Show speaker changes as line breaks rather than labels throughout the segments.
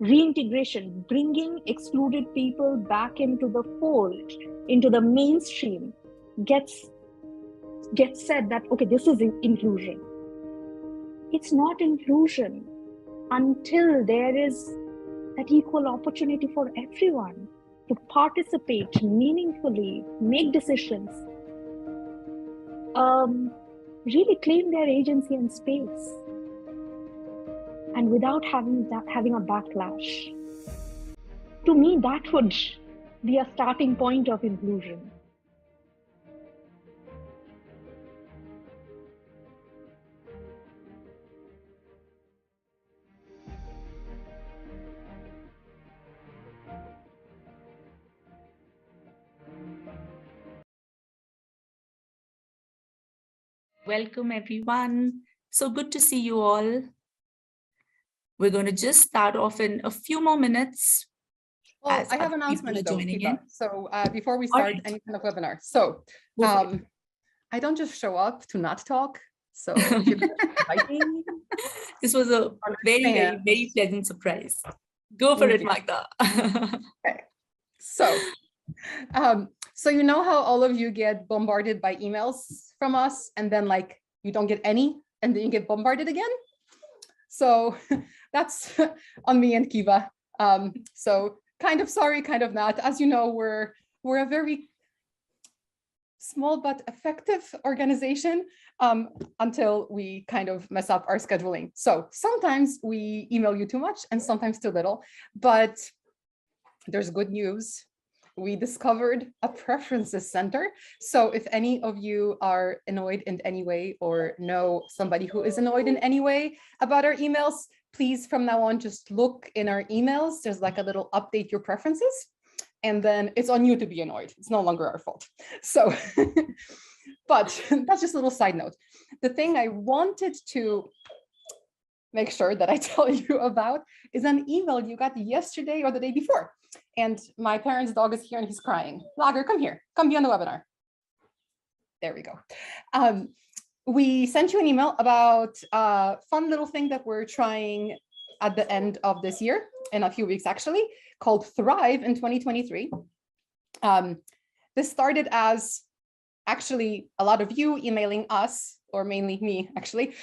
reintegration, bringing excluded people back into the fold, into the mainstream, gets said that, okay, this is inclusion. It's not inclusion until there is that equal opportunity for everyone to participate meaningfully, make decisions, really claim their agency and space, and without having a backlash. To me, that would be a starting point of inclusion.
Welcome, everyone. So good to see you all. We're going to just start off in a few more minutes.
Well, I have an announcement though, Kiva. So before we start any kind of webinar. So I don't just show up to not talk. So if you're inviting,
this was a very pleasant surprise. Go for it, Magda.
Okay. So you know how all of you get bombarded by emails from us, and then like you don't get any, and then you get bombarded again? So that's on me and Kiva. So kind of sorry, kind of not. As you know, we're a very small but effective organization until we kind of mess up our scheduling. So sometimes we email you too much and sometimes too little, but there's good news. We discovered a preferences center. So if any of you are annoyed in any way or know somebody who is annoyed in any way about our emails, please from now on, just look in our emails. There's like a little update your preferences, and then it's on you to be annoyed. It's no longer our fault. So, but that's just a little side note. The thing I wanted to make sure that I tell you about is an email you got yesterday or the day before. And my parents' dog is here and he's crying. Lager, come here, come be on the webinar. There we go. We sent you an email about a fun little thing that we're trying at the end of this year, in a few weeks actually, called Thrive in 2023. This started as actually a lot of you emailing us, or mainly me actually,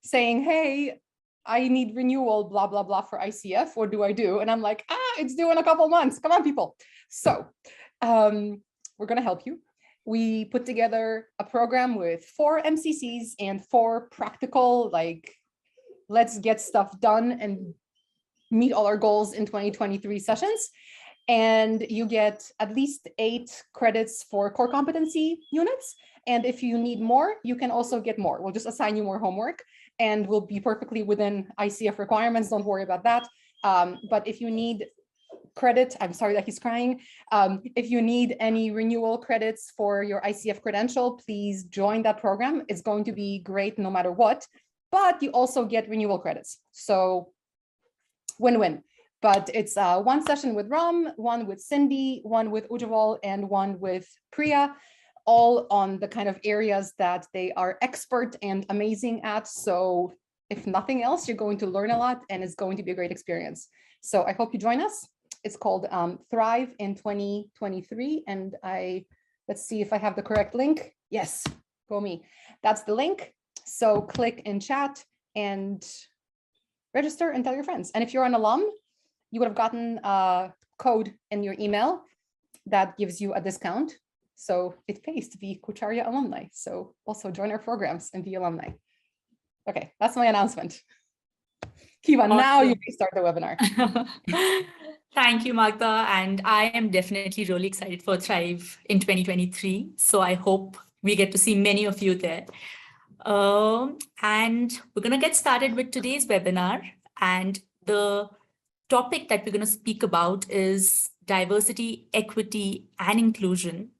saying, hey, I need renewal, blah, blah, blah for ICF. What do I do? And I'm like, it's due in a couple months. Come on, people. So we're going to help you. We put together a program with 4 MCCs and 4 practical, like, let's get stuff done and meet all our goals in 2023 sessions. And you get at least 8 credits for core competency units. And if you need more, you can also get more. We'll just assign you more homework and we'll be perfectly within ICF requirements. Don't worry about that. But if you need credit, I'm sorry that he's crying. If you need any renewal credits for your ICF credential, please join that program. It's going to be great no matter what, but you also get renewal credits. So win-win. But it's 1 session with Ram, 1 with Cindy, 1 with Ujjwal, and 1 with Priya, all on the kind of areas that they are expert and amazing at. So if nothing else, you're going to learn a lot and it's going to be a great experience. So I hope you join us. It's called Thrive in 2023. And let's see if I have the correct link. Yes, go me. That's the link. So click in chat and register and tell your friends. And if you're an alum, you would have gotten a code in your email that gives you a discount. So it pays to be Coacharya alumni. So also join our programs and be alumni. Okay, that's my announcement. Kiva, awesome. Now you can start the webinar.
Thank you, Magda. And I am definitely really excited for Thrive in 2023. So I hope we get to see many of you there. And we're going to get started with today's webinar. And the topic that we're going to speak about is diversity, equity, and inclusion.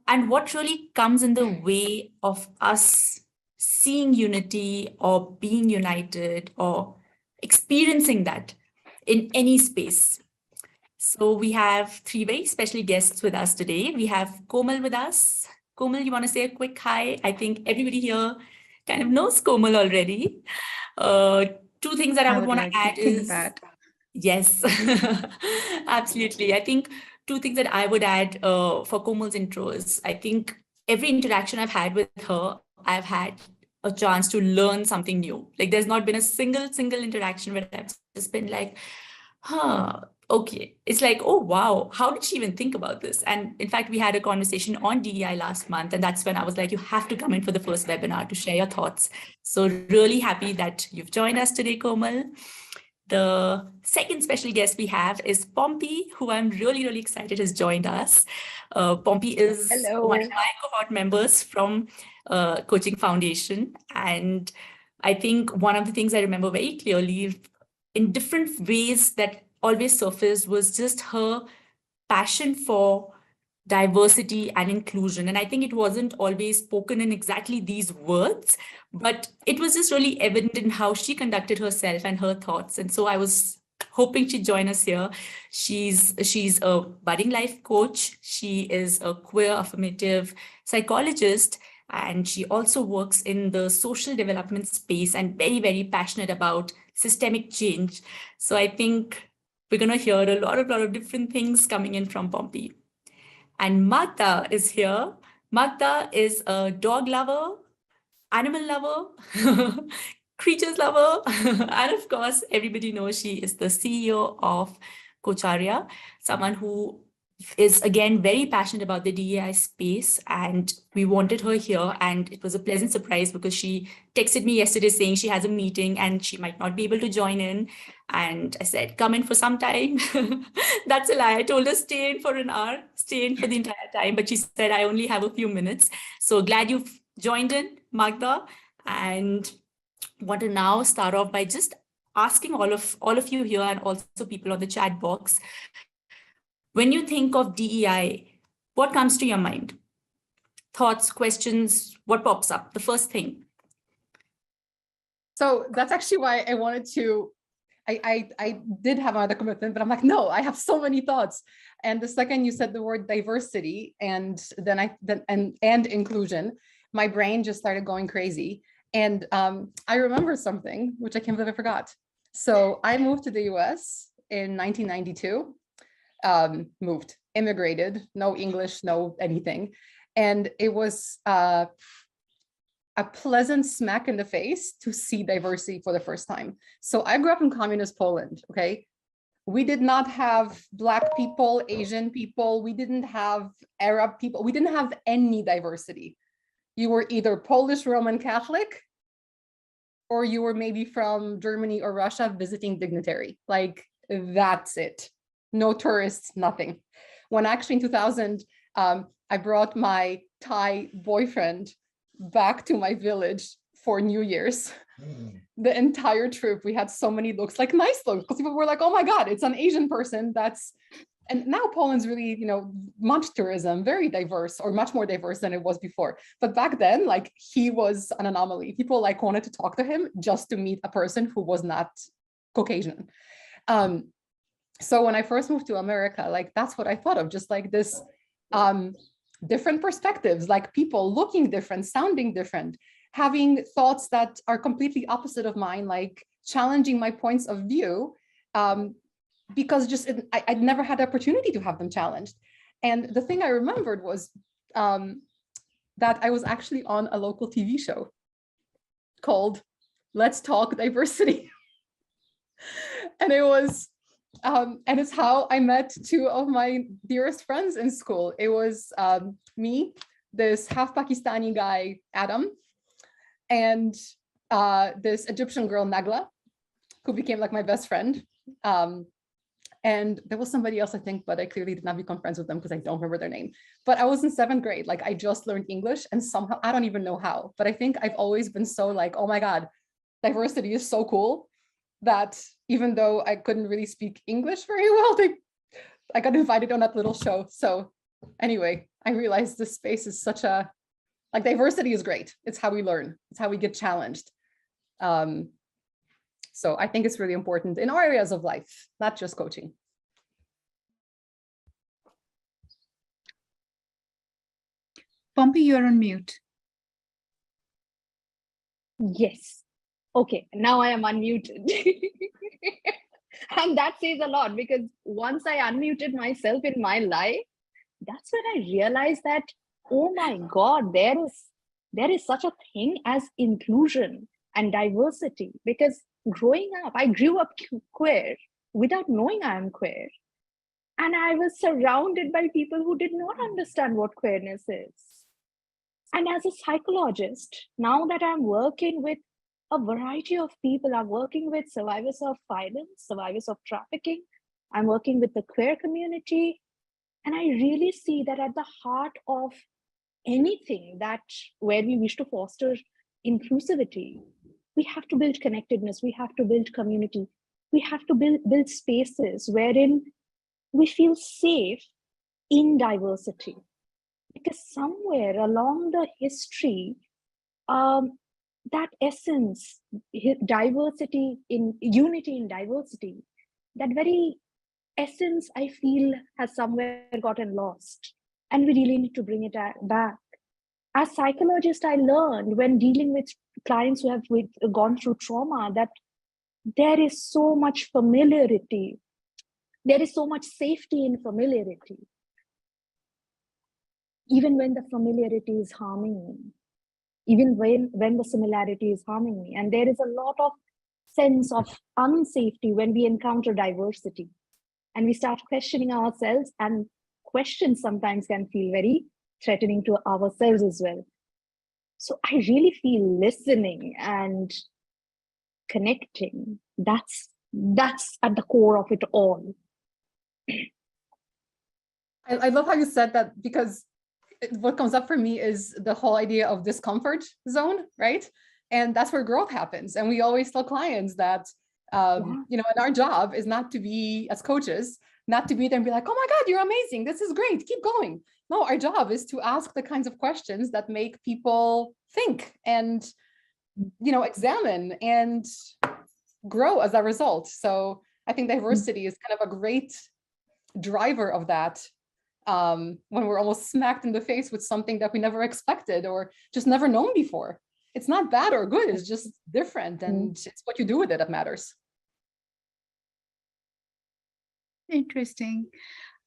And what really comes in the way of us seeing unity or being united or experiencing that in any space. So we have 3 very special guests with us today. We have Komal with us. Komal, you want to say a quick hi? I think everybody here kind of knows Komal already. 2 things that I would want to add is... Yes, absolutely. I think two things that I would add for Komal's intro is I think every interaction I've had with her, I've had a chance to learn something new. Like there's not been a single interaction where I've just been like, huh, okay. It's like, oh, wow, how did she even think about this? And in fact, we had a conversation on DEI last month, and that's when I was like, you have to come in for the first webinar to share your thoughts. So really happy that you've joined us today, Komal. The second special guest we have is Pompi, who I'm really excited has joined us. Pompi is one of my cohort members from Coaching Foundation. And I think one of the things I remember very clearly in different ways that always surfaced was just her passion for diversity and inclusion. And I think it wasn't always spoken in exactly these words, but it was just really evident in how she conducted herself and her thoughts. And so I was hoping she'd join us here. She's a budding life coach. She is a queer affirmative psychologist, and she also works in the social development space and very passionate about systemic change. So I think we're going to hear a lot of different things coming in from Pompi. And Magda is here. Magda is a dog lover, animal lover, creatures lover. And of course, everybody knows she is the CEO of Coacharya, someone who is again very passionate about the DEI space, and we wanted her here, and it was a pleasant surprise because she texted me yesterday saying she has a meeting and she might not be able to join in, and I said come in for some time. That's a lie. I told her stay in for an hour, stay in for the entire time, but she said I only have a few minutes. So glad you've joined in, Magda, and want to now start off by just asking all of you here and also people on the chat box, when you think of DEI, what comes to your mind? Thoughts, questions, what pops up? The first thing.
So that's actually why I wanted to, I did have another commitment, but I'm like, no, I have so many thoughts. And the second you said the word diversity and and inclusion, my brain just started going crazy. And I remember something, which I can't believe I forgot. So I moved to the US in 1992. Immigrated, no English, no anything. And it was a pleasant smack in the face to see diversity for the first time. So I grew up in communist Poland, okay? We did not have Black people, Asian people, we didn't have Arab people, we didn't have any diversity. You were either Polish Roman Catholic, or you were maybe from Germany or Russia visiting dignitary. Like, that's it. No tourists, nothing. When actually in 2000, I brought my Thai boyfriend back to my village for New Year's. The entire trip, we had so many looks, like nice looks, because people were like, oh my God, it's an Asian person. And now Poland's really, much tourism, very diverse, or much more diverse than it was before. But back then, like, he was an anomaly. People like wanted to talk to him just to meet a person who was not Caucasian. So when I first moved to America, like, that's what I thought of, just like this different perspectives, like people looking different, sounding different, having thoughts that are completely opposite of mine, like challenging my points of view, because I'd never had the opportunity to have them challenged. And the thing I remembered was that I was actually on a local TV show called Let's Talk Diversity. And it was, and it's how I met two of my dearest friends in school. It was me, this half Pakistani guy, Adam, and this Egyptian girl, Nagla, who became like my best friend. And there was somebody else, I think, but I clearly did not become friends with them because I don't remember their name. But I was in 7th grade, like I just learned English, and somehow, I don't even know how, but I think I've always been so like, oh my God, diversity is so cool, that even though I couldn't really speak English very well, I got invited on that little show. So anyway, I realized this space is such a, like, diversity is great. It's how we learn. It's how we get challenged. So I think it's really important in all areas of life, not just coaching.
Pompi, you're on mute.
Yes. Okay, now I am unmuted. And that says a lot, because once I unmuted myself in my life, that's when I realized that, oh my God, there is such a thing as inclusion and diversity. Because growing up, I grew up queer without knowing I am queer. And I was surrounded by people who did not understand what queerness is. And as a psychologist, now that I'm working with a variety of people, I'm working with survivors of violence, survivors of trafficking, I'm working with the queer community. And I really see that at the heart of anything that where we wish to foster inclusivity, we have to build connectedness, we have to build community, we have to build spaces wherein we feel safe in diversity. Because somewhere along the history, that essence, diversity in unity in diversity, that very essence, I feel, has somewhere gotten lost. And we really need to bring it back. As psychologist, I learned when dealing with clients who have gone through trauma that there is so much familiarity. There is so much safety in familiarity, even when the familiarity is harming me, even when the similarity is harming me. And there is a lot of sense of unsafety when we encounter diversity. And we start questioning ourselves, and questions sometimes can feel very threatening to ourselves as well. So I really feel listening and connecting, that's at the core of it all.
I love how you said that, because what comes up for me is the whole idea of discomfort zone, right? And that's where growth happens. And we always tell clients that, and our job is not to be, as coaches, not to be there and be like, oh my God, you're amazing. This is great. Keep going. No, our job is to ask the kinds of questions that make people think and, examine and grow as a result. So I think diversity is kind of a great driver of that. When we're almost smacked in the face with something that we never expected or just never known before. It's not bad or good, it's just different, and it's what you do with it that matters.
Interesting.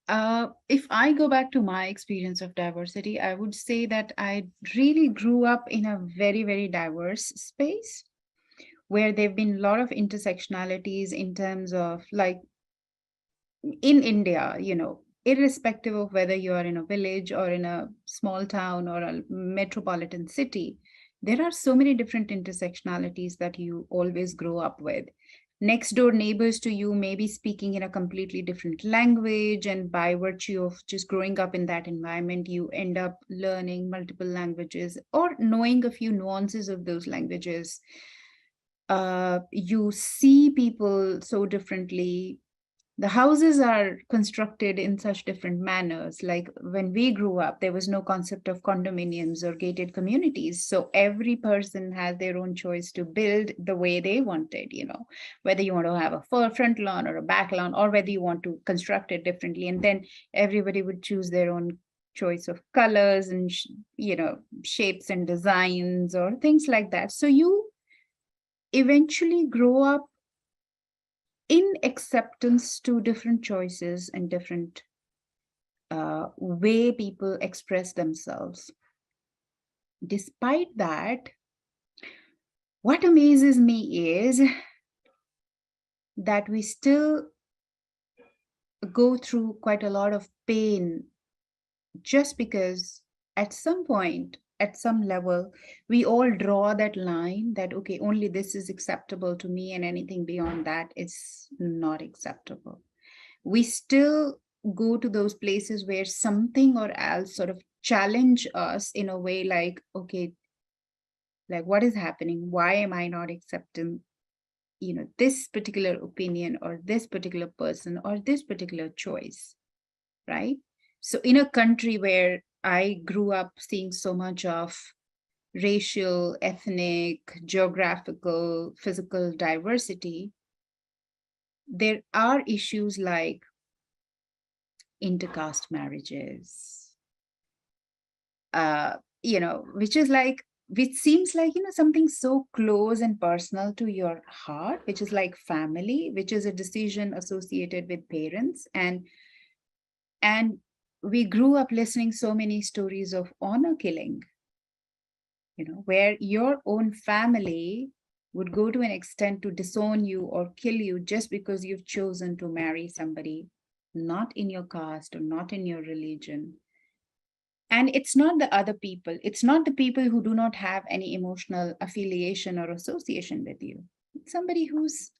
If I go back to my experience of diversity, I would say that I really grew up in a very, very diverse space where there have been a lot of intersectionalities in terms of, like, in India, irrespective of whether you are in a village or in a small town or a metropolitan city, there are so many different intersectionalities that you always grow up with. Next door neighbors to you may be speaking in a completely different language, and by virtue of just growing up in that environment, you end up learning multiple languages or knowing a few nuances of those languages. You see people so differently. The houses are constructed in such different manners. Like when we grew up, there was no concept of condominiums or gated communities. So every person has their own choice to build the way they wanted, whether you want to have a front lawn or a back lawn, or whether you want to construct it differently. And then everybody would choose their own choice of colors and, shapes and designs or things like that. So you eventually grow up in acceptance to different choices and different way people express themselves. Despite that, what amazes me is that we still go through quite a lot of pain just because at some point, at some level, we all draw that line that, okay, only this is acceptable to me and anything beyond that is not acceptable. We still go to those places where something or else sort of challenge us in a way like, okay, like what is happening? Why am I not accepting, this particular opinion or this particular person or this particular choice, right? So in a country where I grew up seeing so much of racial, ethnic, geographical, physical diversity, there are issues like intercaste marriages, which is like which seems like, something so close and personal to your heart, which is like family, which is a decision associated with parents. And we grew up listening so many stories of honor killing, where your own family would go to an extent to disown you or kill you just because you've chosen to marry somebody not in your caste or not in your religion. And it's not the other people. It's not the people who do not have any emotional affiliation or association with you. It's somebody who's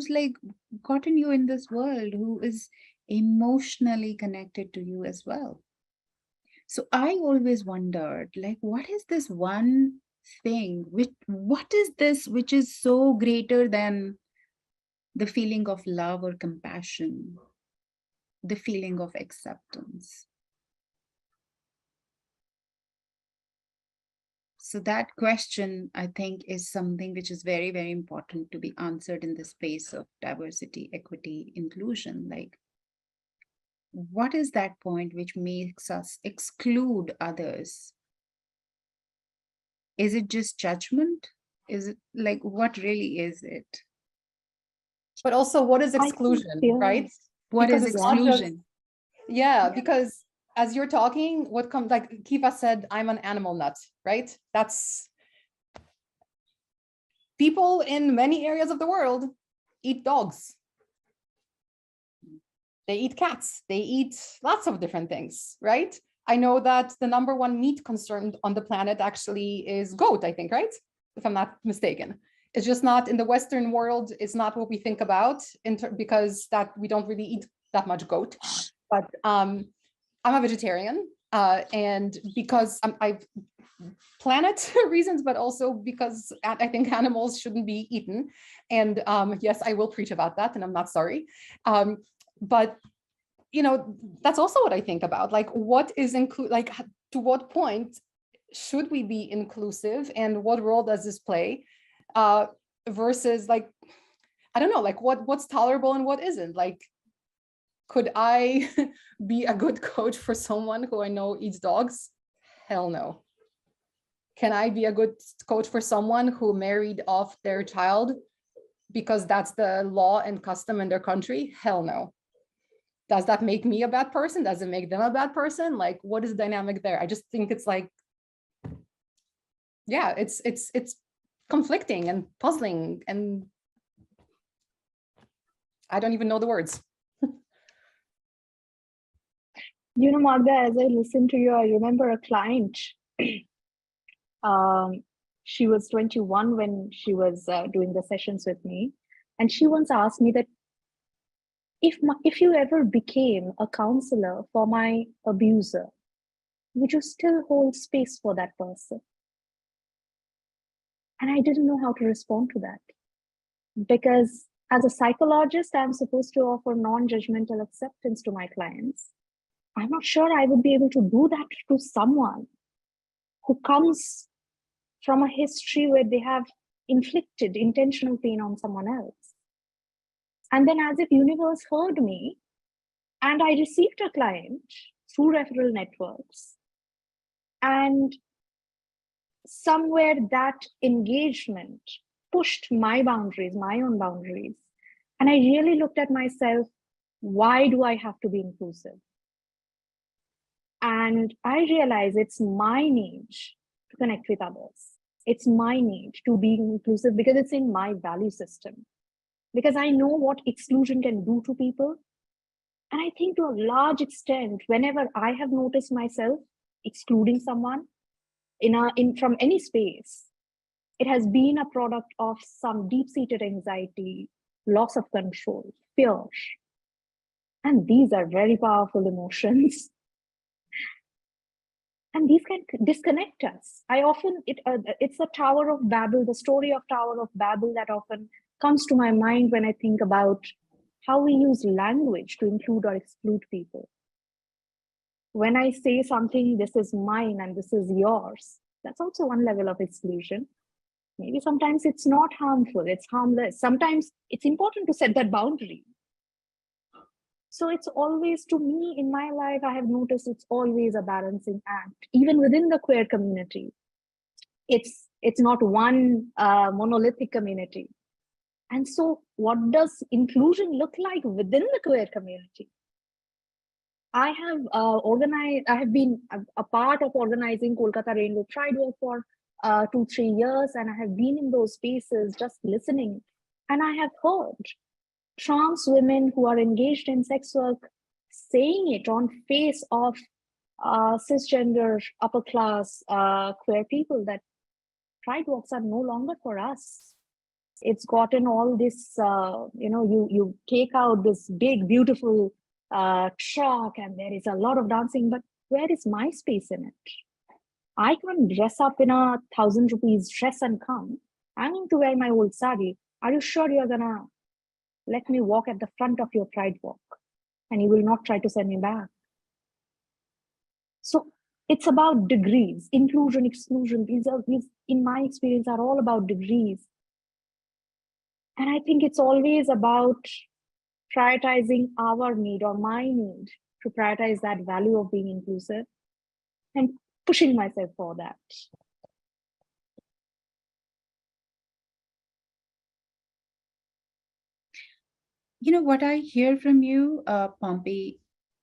like gotten you in this world, who is emotionally connected to you as well. So I always wondered, like, what is this one thing, what is this which is so greater than the feeling of love or compassion, the feeling of acceptance? So that question, I think, is something which is very, very important to be answered in the space of diversity, equity, inclusion. Like, what is that point which makes us exclude others? Is it just judgment? Is it like, what really is it?
But also, what is
I think,
exclusion,
yeah.
right?
What
Because
is
it's not just-
exclusion?
Yeah, because as you're talking, what comes, like Kiva said, I'm an animal nut, right? That's people in many areas of the world eat dogs. They eat cats, they eat lots of different things, right? I know that the #1 meat concern on the planet actually is goat, I think, right? If I'm not mistaken. It's just not in the Western world, it's not what we think about because that we don't really eat that much goat. But I'm a vegetarian, and because I've planet reasons, but also because I think animals shouldn't be eaten. And yes, I will preach about that, and I'm not sorry. But that's also what I think about. Like, what is like, to what point should we be inclusive, and what role does this play? Versus, like, I don't know, like what's tolerable and what isn't. Like, could I be a good coach for someone who I know eats dogs? Hell no. Can I be a good coach for someone who married off their child because that's the law and custom in their country? Hell no. Does that make me a bad person? Does it make them a bad person? Like, what is the dynamic there? I just think it's like, yeah, it's conflicting and puzzling, and I don't even know the words.
Magda, as I listen to you, I remember a client. She was 21 when she was doing the sessions with me. And she once asked me that if you ever became a counselor for my abuser, would you still hold space for that person? And I didn't know how to respond to that. Because as a psychologist, I'm supposed to offer non-judgmental acceptance to my clients. I'm not sure I would be able to do that to someone who comes from a history where they have inflicted intentional pain on someone else. And then, as if universe heard me, and I received a client through referral networks. And somewhere that engagement pushed my boundaries, my own boundaries. And I really looked at myself, why do I have to be inclusive? And I realized it's my need to connect with others. It's my need to be inclusive because it's in my value system. Because I know what exclusion can do to people. And I think to a large extent, whenever I have noticed myself excluding someone from any space, it has been a product of some deep-seated anxiety, loss of control, fear. And these are very powerful emotions. And these can disconnect us. It's the Tower of Babel, the story of Tower of Babel that often comes to my mind when I think about how we use language to include or exclude people. When I say something, this is mine and this is yours, that's also one level of exclusion. Maybe sometimes it's not harmful, it's harmless. Sometimes it's important to set that boundary. So it's always, to me, in my life, I have noticed it's always a balancing act, even within the queer community. It's not one monolithic community. And so what does inclusion look like within the queer community? I have been a part of organizing Kolkata Rainbow Pride Walk for 2-3 years, and I have been in those spaces just listening. And I have heard trans women who are engaged in sex work saying it on face of cisgender, upper class, queer people, that pride walks are no longer for us. It's gotten all this, you take out this big, beautiful truck and there is a lot of dancing, but where is my space in it? I can't dress up in 1,000 rupees dress and come. I'm going to wear my old sari. Are you sure you're gonna let me walk at the front of your pride walk and you will not try to send me back? So it's about degrees. Inclusion, exclusion, these, in my experience, are all about degrees. And I think it's always about prioritizing our need or my need to prioritize that value of being inclusive and pushing myself for that.
You know, what I hear from you, Pompi,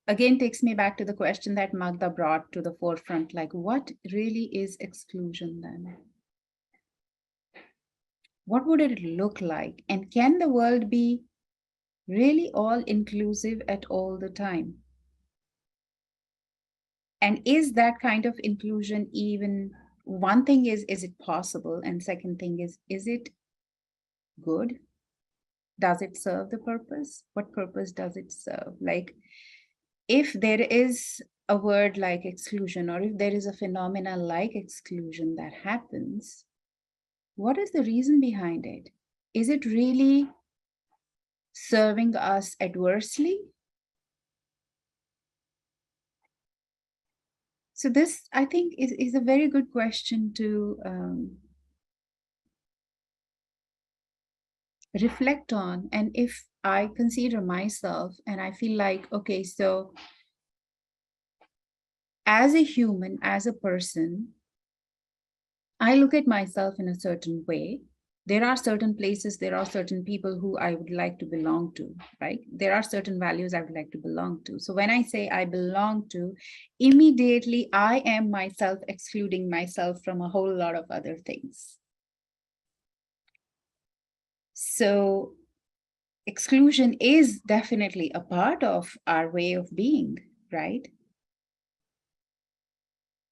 again takes me back to the question that Magda brought to the forefront, like, what really is exclusion then? What would it look like? And can the world be really all inclusive at all the time? And is that kind of inclusion even, one thing is it possible? And second thing is it good? Does it serve the purpose? What purpose does it serve? Like, if there is a word like exclusion, or if there is a phenomena like exclusion that happens, what is the reason behind it? Is it really serving us adversely? So this, I think, is a very good question to reflect on. And if I consider myself and I feel like, okay, so as a human, as a person, I look at myself in a certain way. There are certain places, there are certain people who I would like to belong to, right? There are certain values I would like to belong to. So when I say I belong to, immediately I am myself excluding myself from a whole lot of other things. So exclusion is definitely a part of our way of being, right?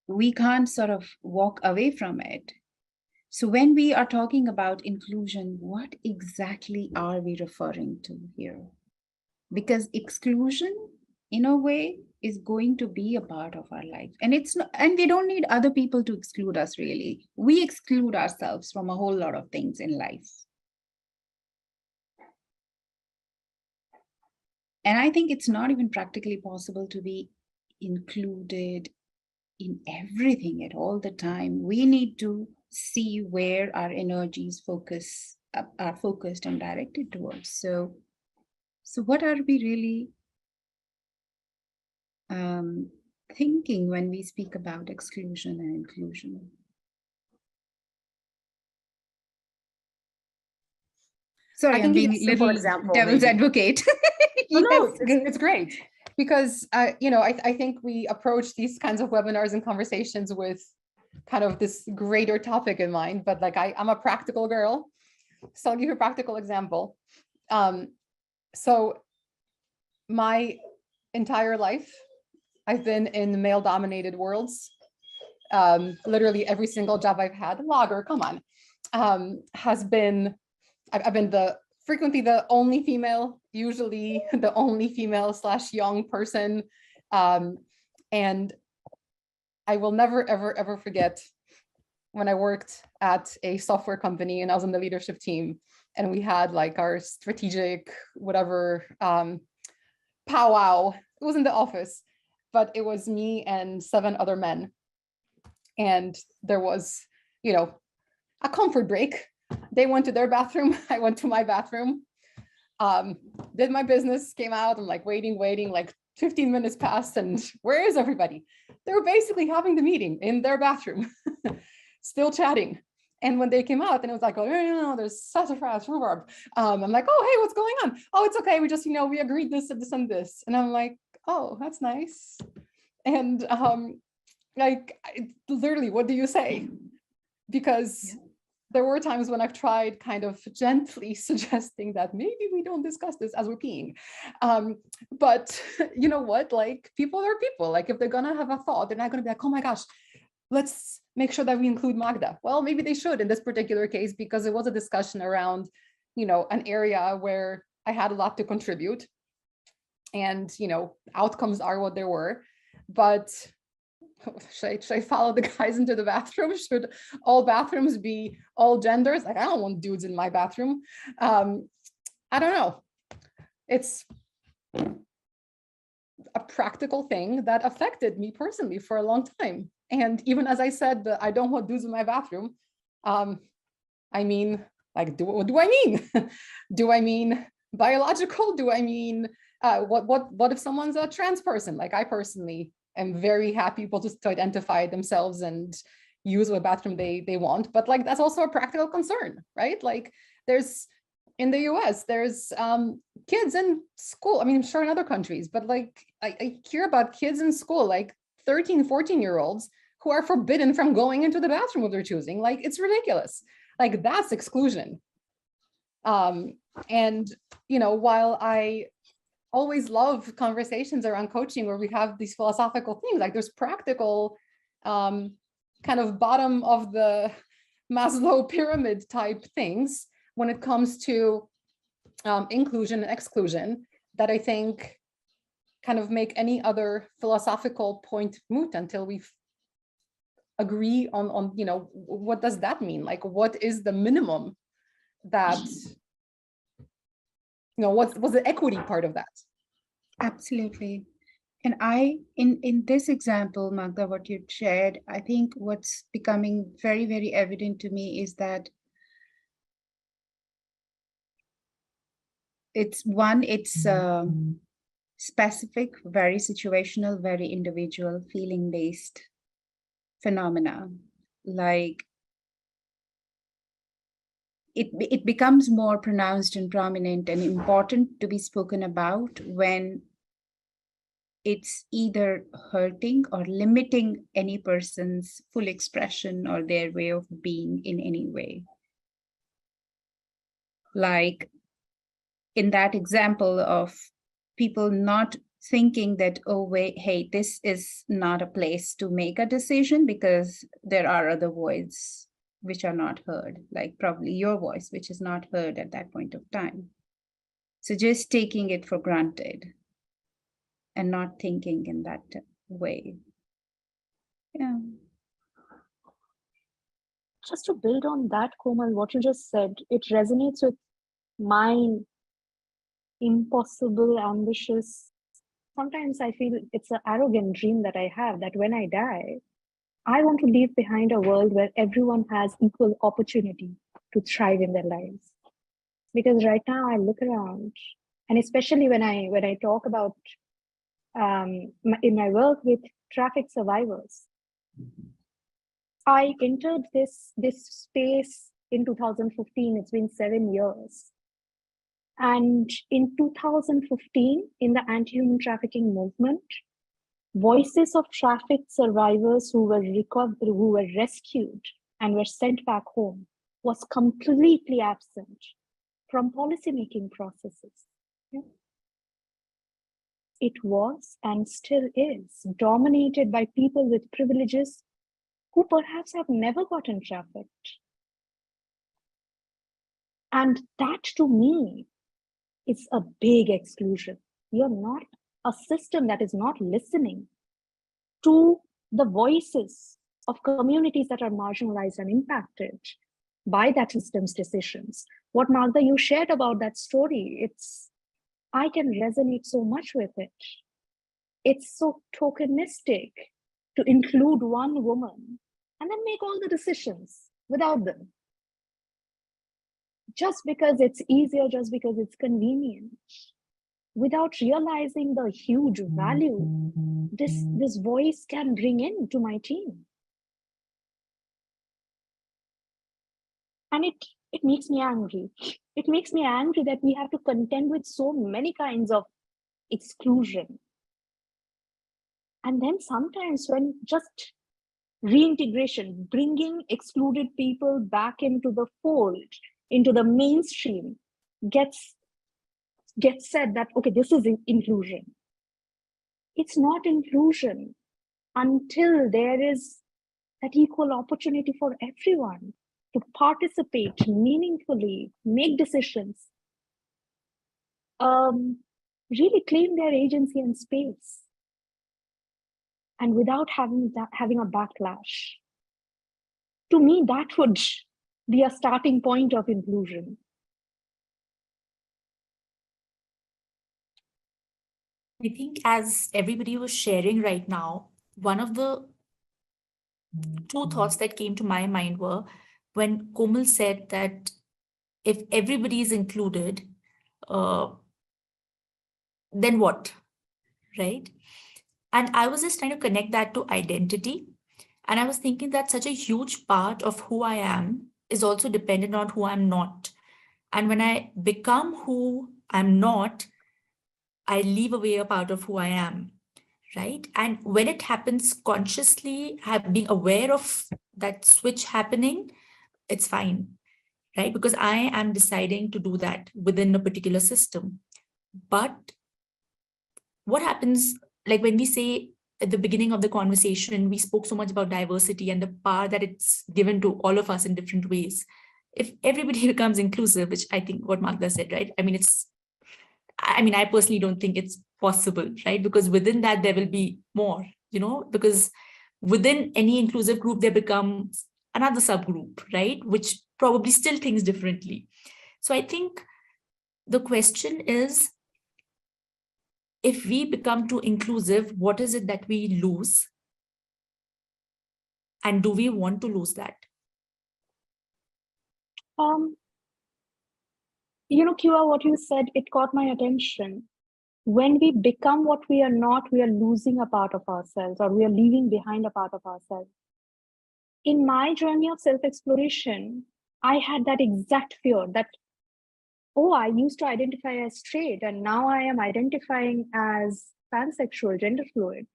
We can't sort of walk away from it. So when we are talking about inclusion, what exactly are we referring to here? Because exclusion, in a way, is going to be a part of our life. And it's not, and we don't need other people to exclude us, really. We exclude ourselves from a whole lot of things in life. And I think it's not even practically possible to be included in everything at all the time. We need to see where our energies are focused and directed towards. So what are we really thinking when we speak about exclusion and inclusion? Sorry, I'm being a little devil's advocate.
Yes, no, it's great. Because, I think we approach these kinds of webinars and conversations with kind of this greater topic in mind, but like I'm a practical girl. So I'll give you a practical example. So my entire life, I've been in male-dominated worlds. Literally every single job I've had, logger, come on, has been, I've been frequently the only female, usually the only female / young person. And I will never, ever, ever forget when I worked at a software company and I was on the leadership team and we had like our strategic, whatever, powwow. It was in the office, but it was me and 7 other men. And there was, a comfort break. They went to their bathroom. I went to my bathroom, did my business, came out. I'm like waiting, like 15 minutes passed. And where is everybody? They were basically having the meeting in their bathroom. still chatting. And when they came out, and it was like, oh, no, there's such a fast rhubarb. I'm like, oh, hey, what's going on? Oh, it's okay. We just, we agreed this and this and this. And I'm like, oh, that's nice. And literally, what do you say? Because there were times when I've tried kind of gently suggesting that maybe we don't discuss this as we're peeing. But you know what? Like, people are people. Like, if they're gonna have a thought, they're not gonna be like, oh my gosh, let's make sure that we include Magda. Well, maybe they should in this particular case, because it was a discussion around, an area where I had a lot to contribute, and, outcomes are what there were. But should I follow the guys into the bathroom? Should all bathrooms be all genders? Like, I don't want dudes in my bathroom. I don't know. It's a practical thing that affected me personally for a long time. And even as I said that I don't want dudes in my bathroom, I mean, like, what do I mean? Do I mean biological? Do I mean, what if someone's a trans person? Like, I personally am very happy people just to identify themselves and use what bathroom they want. But like, that's also a practical concern, right? Like, there's, in the US, there's kids in school. I mean, I'm sure in other countries, but like, I hear about kids in school, like 13, 14-year-olds who are forbidden from going into the bathroom of their choosing. Like, it's ridiculous. Like, that's exclusion. And, while I always love conversations around coaching where we have these philosophical things, like there's practical kind of bottom of the Maslow pyramid type things when it comes to inclusion and exclusion that I think kind of make any other philosophical point moot until we agree on what does that mean? Like, what is the minimum that, what's the equity part of that?
Absolutely. And in this example, Magda, what you shared, I think what's becoming very, very evident to me is that it's specific, very situational, very individual, feeling-based phenomena. Like, it becomes more pronounced and prominent and important to be spoken about when it's either hurting or limiting any person's full expression or their way of being in any way. Like in that example of people not thinking that, oh, wait, hey, this is not a place to make a decision because there are other voices which are not heard, like probably your voice, which is not heard at that point of time. So just taking it for granted and not thinking in that way. Yeah.
Just to build on that, Komal, what you just said, it resonates with my impossible, ambitious, sometimes I feel it's an arrogant dream that I have, that when I die, I want to leave behind a world where everyone has equal opportunity to thrive in their lives. Because right now I look around, and especially when I talk about in my work with traffic survivors, I entered this space in 2015. It's been 7 years. And in 2015, in the anti-human trafficking movement, voices of traffic survivors who were rescued and were sent back home was completely absent from policymaking processes. Yeah. It was and still is dominated by people with privileges who perhaps have never gotten trafficked. And that, to me, is a big exclusion. You're not a system that is not listening to the voices of communities that are marginalized and impacted by that system's decisions. What, Magda, you shared about that story, I can resonate so much with it. It's so tokenistic to include one woman and then make all the decisions without them. Just because it's easier, just because it's convenient, without realizing the huge value this voice can bring in to my team. And it makes me angry. It makes me angry that we have to contend with so many kinds of exclusion. And then sometimes when just reintegration, bringing excluded people back into the fold, into the mainstream, gets said that, okay, this is inclusion. It's not inclusion until there is that equal opportunity for everyone to participate meaningfully, make decisions, really claim their agency and space, and without having a backlash. To me, that would be a starting point of inclusion.
I think as everybody was sharing right now, one of the two thoughts that came to my mind were when Komal said that if everybody is included, then what, right? And I was just trying to connect that to identity. And I was thinking that such a huge part of who I am is also dependent on who I'm not. And when I become who I'm not, I leave away a part of who I am, right? And when it happens consciously, being aware of that switch happening, it's fine, right? Because I am deciding to do that within a particular system. But what happens, like when we say at the beginning of the conversation, we spoke so much about diversity and the power that it's given to all of us in different ways. If everybody becomes inclusive, which I think what Magda said, right? I personally don't think it's possible, right? Because within that, there will be more, because within any inclusive group, there becomes another subgroup, right? Which probably still thinks differently. So I think the question is, if we become too inclusive, what is it that we lose? And do we want to lose that?
Kiva, what you said, it caught my attention. When we become what we are not, we are losing a part of ourselves, or we are leaving behind a part of ourselves. In my journey of self-exploration, I had that exact fear that, oh, I used to identify as straight, and now I am identifying as pansexual, gender fluid.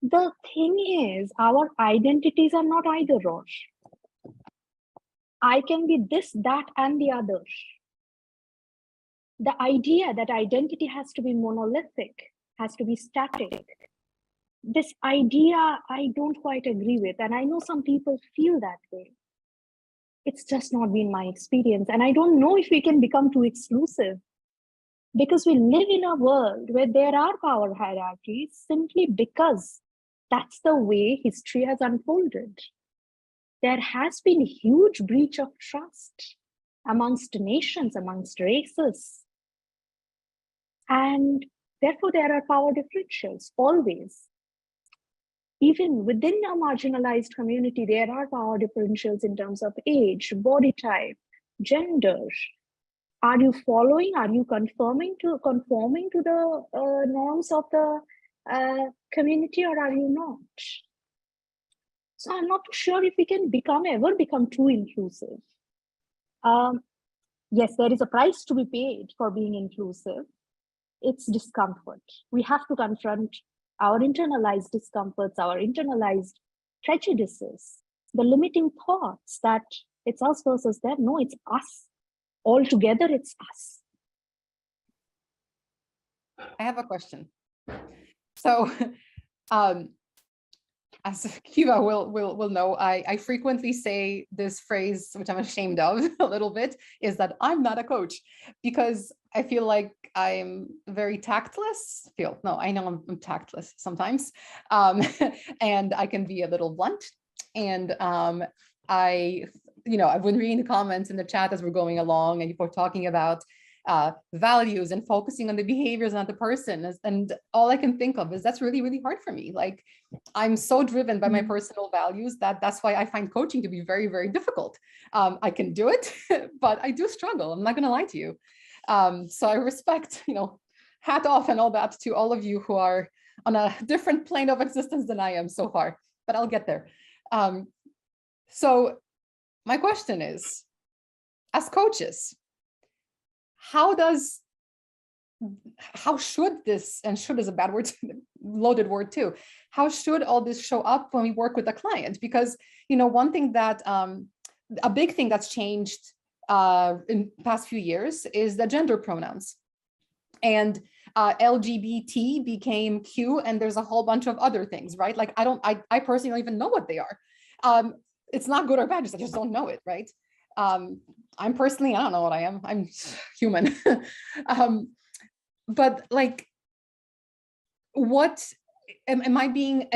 The thing is, our identities are not either or. I can be this, that, and the other. The idea that identity has to be monolithic, has to be static, this idea I don't quite agree with. And I know some people feel that way. It's just not been my experience. And I don't know if we can become too exclusive, because we live in a world where there are power hierarchies simply because that's the way history has unfolded. There has been a huge breach of trust amongst nations, amongst races. And therefore, there are power differentials always. Even within a marginalized community, there are power differentials in terms of age, body type, gender. Are you following? Are you conforming to the norms of the community, or are you not? So I'm not sure if we can ever become too inclusive. Yes, there is a price to be paid for being inclusive. It's discomfort. We have to confront our internalized discomforts, our internalized prejudices, the limiting thoughts that it's us versus them. No, it's us. Altogether, it's us.
I have a question. So, as Kiva will know, I frequently say this phrase, which I'm ashamed of a little bit, is that I'm not a coach, because I feel like I'm very tactless. I know I'm tactless sometimes, and I can be a little blunt. And I've been reading the comments in the chat as we're going along, and people are talking about values and focusing on the behaviors, not the person. And all I can think of is that's really, really hard for me. Like, I'm so driven by my personal values that's why I find coaching to be very, very difficult. I can do it, but I do struggle. I'm not going to lie to you. So I respect, hat off and all that to all of you who are on a different plane of existence than I am so far, but I'll get there. So my question is, as coaches, how should this, and should is a bad word, loaded word too, how should all this show up when we work with a client? Because, one thing that, a big thing that's changed in the past few years is the gender pronouns. And LGBT became Q, and there's a whole bunch of other things, right? Like, I personally don't even know what they are. It's not good or bad, I just don't know it, right? I'm personally, I don't know what I am. I'm human. But like, what am I being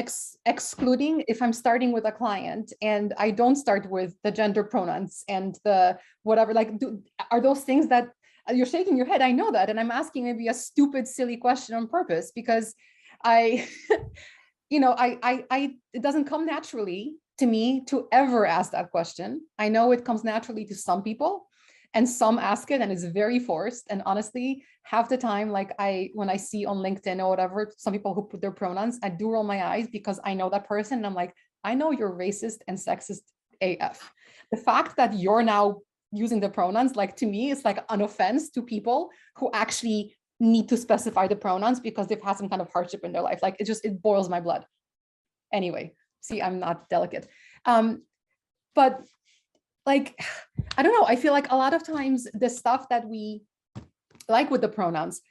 excluding if I'm starting with a client and I don't start with the gender pronouns and the whatever? Like, are those things that you're shaking your head? I know that, and I'm asking maybe a stupid, silly question on purpose because it doesn't come naturally to me to ever ask that question. I know it comes naturally to some people, and some ask it and it's very forced. And honestly, half the time, like when I see on LinkedIn or whatever, some people who put their pronouns, I do roll my eyes because I know that person. And I'm like, I know you're racist and sexist AF. The fact that you're now using the pronouns, like, to me, it's like an offense to people who actually need to specify the pronouns because they've had some kind of hardship in their life. Like, it boils my blood. Anyway, see, I'm not delicate. But like, I don't know, I feel like a lot of times the stuff that we like with the pronouns,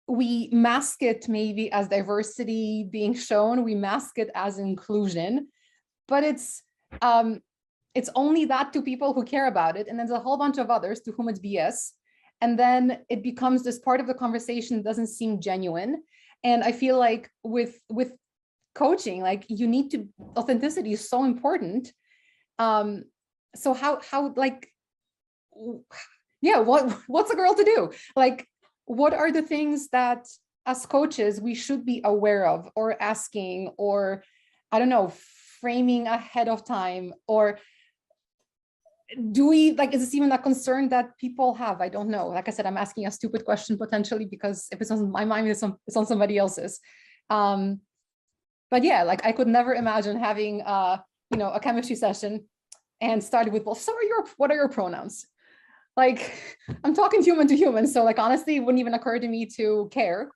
we mask it maybe as diversity being shown, we mask it as inclusion, but it's only that to people who care about it. And then there's a whole bunch of others to whom it's BS. And then it becomes this part of the conversation that doesn't seem genuine. And I feel like with coaching, like, you need to, authenticity is so important. So how like, yeah, what's a girl to do? Like, what are the things that as coaches we should be aware of or asking, or I don't know, framing ahead of time? Or do we, like, is this even a concern that people have? I don't know. Like I said, I'm asking a stupid question potentially, because if it's on my mind, it's on somebody else's. But yeah, like, I could never imagine having a chemistry session and started with, well, so what are your pronouns? Like, I'm talking human to human. So like, honestly, it wouldn't even occur to me to care.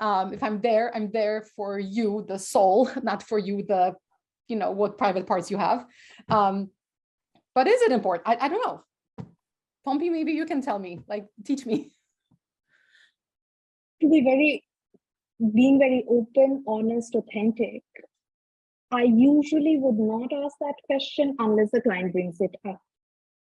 If I'm there for you, the soul, not for you, the, what private parts you have. But is it important? I don't know. Pompi, maybe you can tell me, like, teach me.
To be being very open, honest, authentic, I usually would not ask that question unless the client brings it up.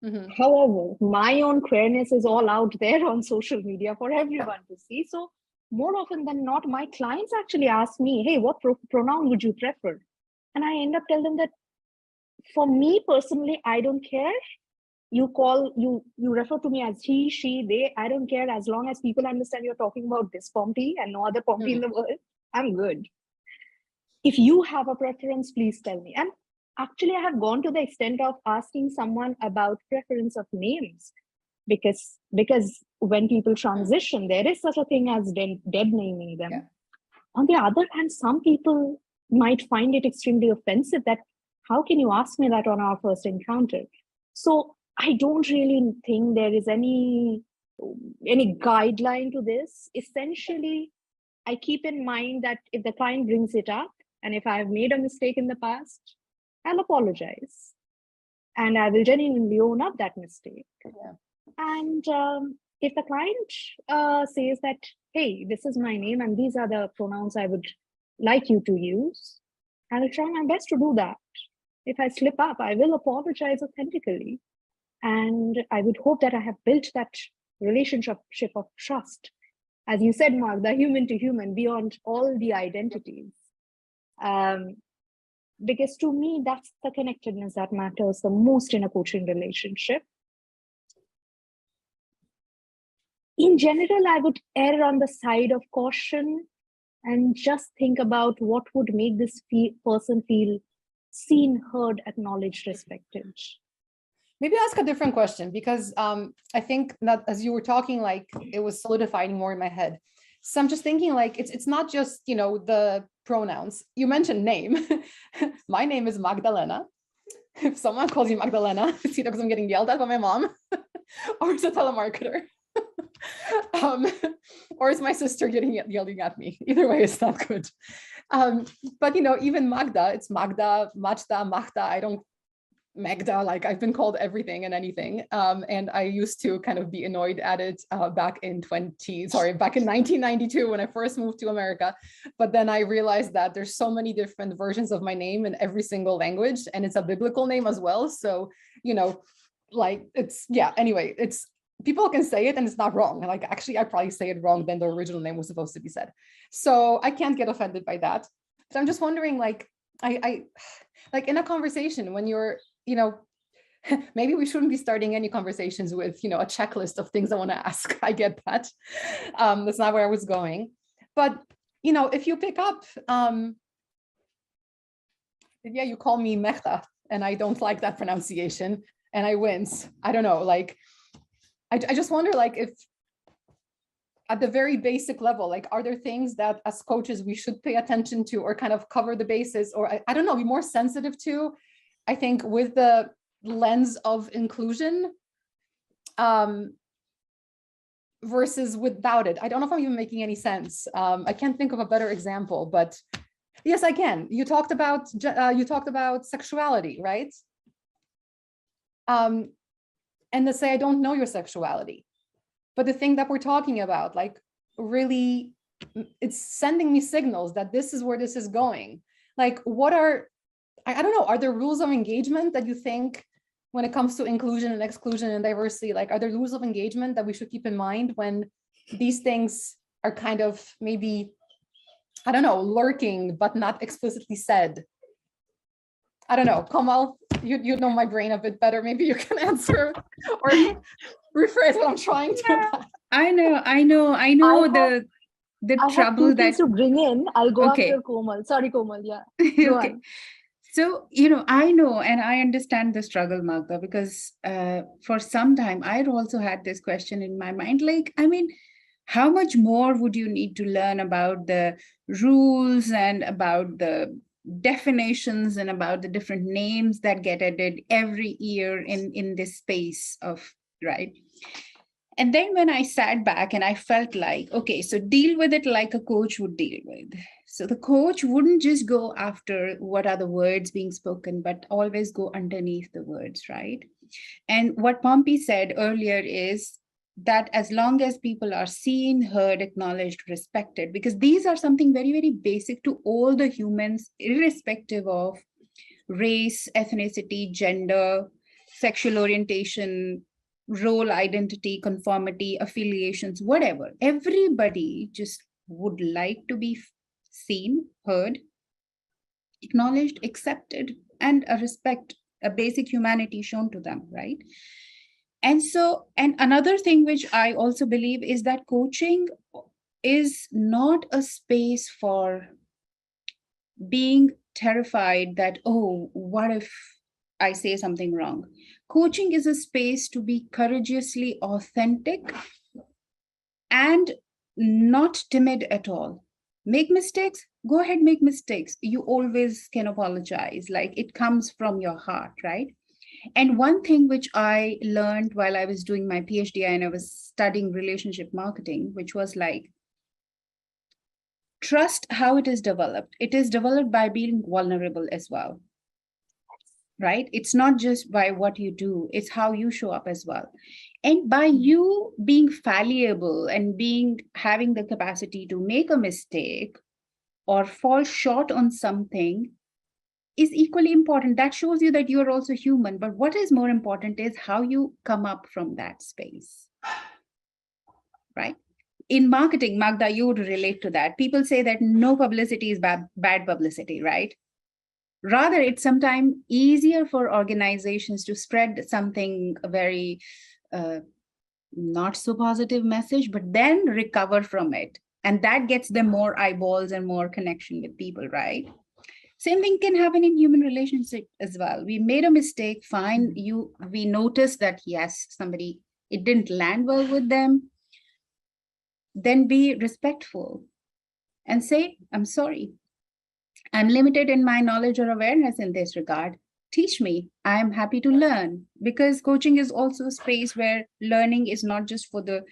Mm-hmm. However, my own queerness is all out there on social media for everyone to see. So more often than not, my clients actually ask me, hey, what pronoun would you prefer? And I end up telling them that for me personally, I don't care. You refer to me as he, she, they, I don't care. As long as people understand you're talking about this Pompi and no other Pompi in the world, I'm good. If you have a preference, please tell me. And actually, I have gone to the extent of asking someone about preference of names, because when people transition, there is such a thing as dead naming them. Yeah. On the other hand, some people might find it extremely offensive that, how can you ask me that on our first encounter? So I don't really think there is any guideline to this. Essentially, I keep in mind that if the client brings it up, and if I have made a mistake in the past, I'll apologize. And I will genuinely own up that mistake. Yeah. And if the client says that, hey, this is my name and these are the pronouns I would like you to use, I will try my best to do that. If I slip up, I will apologize authentically. And I would hope that I have built that relationship of trust. As you said, Magda, human to human, beyond all the identities. Because to me, that's the connectedness that matters the most in a coaching relationship. In general, I would err on the side of caution and just think about what would make this person feel seen, heard, acknowledged, respected.
Maybe ask a different question, because I think that as you were talking, like, it was solidifying more in my head. So I'm just thinking, like, it's not just, the pronouns. You mentioned name. My name is Magdalena. if someone calls you Magdalena, it's either because I'm getting yelled at by my mom or it's a telemarketer. Or it's my sister yelling at me. Either way, it's not good. But even Magda, it's Magda, Magda. I don't Magda, like I've been called everything and anything. And I used to kind of be annoyed at it back in 1992 when I first moved to America. But then I realized that there's so many different versions of my name in every single language, and it's a biblical name as well. So, anyway, it's people can say it and it's not wrong. Like, actually, I probably say it wrong than the original name was supposed to be said. So I can't get offended by that. So I'm just wondering, like, I like in a conversation when you're, maybe we shouldn't be starting any conversations with, a checklist of things I want to ask. I get that. That's not where I was going. But, if you pick up, you call me Magda, and I don't like that pronunciation, and I wince. I don't know, like, I just wonder, like, if at the very basic level, like, are there things that as coaches we should pay attention to or kind of cover the bases, or I don't know, be more sensitive to, I think, with the lens of inclusion versus without it. I don't know if I'm even making any sense. I can't think of a better example, but yes, I can. You talked about sexuality, right? And to say, I don't know your sexuality. But the thing that we're talking about, like, really, it's sending me signals that this is where this is going. Like, what are, I don't know, are there rules of engagement that you think when it comes to inclusion and exclusion and diversity, like, are there rules of engagement that we should keep in mind when these things are kind of maybe, I don't know, lurking, but not explicitly said? I don't know, Komal, you know my brain a bit better. Maybe you can answer or rephrase what I'm trying to.
I know the
I have
trouble
two things
that
to bring in. I'll go
Okay.
after Komal. Sorry, Komal. Yeah. Go
okay.
on.
So, I know and I understand the struggle, Magda, because for some time I'd also had this question in my mind, like, I mean, how much more would you need to learn about the rules and about the definitions and about the different names that get added every year in this space of, right? And then when I sat back and I felt like, okay, so deal with it like a coach would deal with. So the coach wouldn't just go after what are the words being spoken, but always go underneath the words, right? And what Pompi said earlier is that as long as people are seen, heard, acknowledged, respected, because these are something very, very basic to all the humans, irrespective of race, ethnicity, gender, sexual orientation, role identity, conformity, affiliations, whatever. Everybody just would like to be seen, heard, acknowledged, accepted, and a respect, a basic humanity shown to them, right? And so, and another thing which I also believe is that coaching is not a space for being terrified that, oh, what if I say something wrong? Coaching is a space to be courageously authentic and not timid at all. Make mistakes, go ahead, make mistakes. You always can apologize. Like, it comes from your heart, right? And one thing which I learned while I was doing my PhD and I was studying relationship marketing, which was like, trust how it is developed. It is developed by being vulnerable as well, right? It's not just by what you do, it's how you show up as well. And by you being fallible and having the capacity to make a mistake or fall short on something is equally important. That shows you that you're also human. But what is more important is how you come up from that space, right? In marketing, Magda, you would relate to that. People say that no publicity is bad publicity, right? Rather, it's sometimes easier for organizations to spread something very not so positive message, but then recover from it. And that gets them more eyeballs and more connection with people, right? Same thing can happen in human relationship as well. We made a mistake, fine. We noticed that, yes, it didn't land well with them. Then be respectful and say, I'm sorry. I'm limited in my knowledge or awareness in this regard. teach me. I'm happy to learn, because coaching is also a space where learning is not just for the